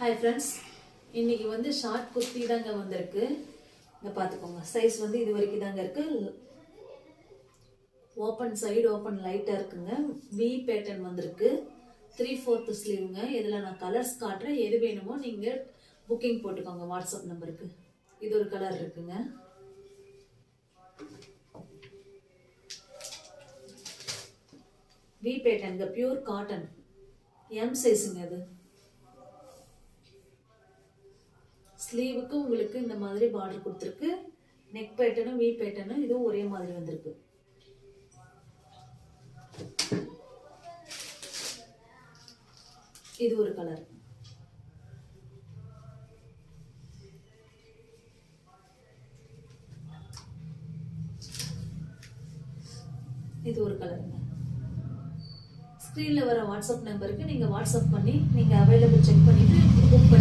Hi friends, இன்னைக்கு வந்து short kurti தாங்க வந்திருக்கு. இங்க பாத்துக்கோங்க. சைஸ் வந்து இது வரைக்கும் தாங்க இருக்கு. ஓபன் சைடு ஓபன் லைட்டா இருக்குங்க. V பேட்டர்ன் வந்திருக்கு. 3/4 ஸ்லீவ்ங்க. இதுல நான் கலர்ஸ் காட்டுறேன். எது வேணுமோ நீங்க புக்கிங் போட்டுக்கோங்க வாட்ஸ்அப் நம்பருக்கு. இது ஒரு கலர் இருக்குங்க. V பேட்டர்ன்ங்க பியூர் காட்டன். M சைஸ்ங்க அது. ஸ்லீவுக்கு உங்களுக்கு இந்த மாதிரி பார்டர் கொடுத்திருக்கு. நெக் பேட்டர்னும் V பேட்டர்னும் இதுவும் ஒரே மாதிரி வந்திருக்கு. இது ஒரு கலர். இது ஒரு கலருங்க. ஸ்கிரீன்ல வர வாட்ஸ்அப் நம்பருக்கு நீங்க வாட்ஸ்அப் பண்ணி நீங்க அவைலபிள் செக் பண்ணிட்டு புக்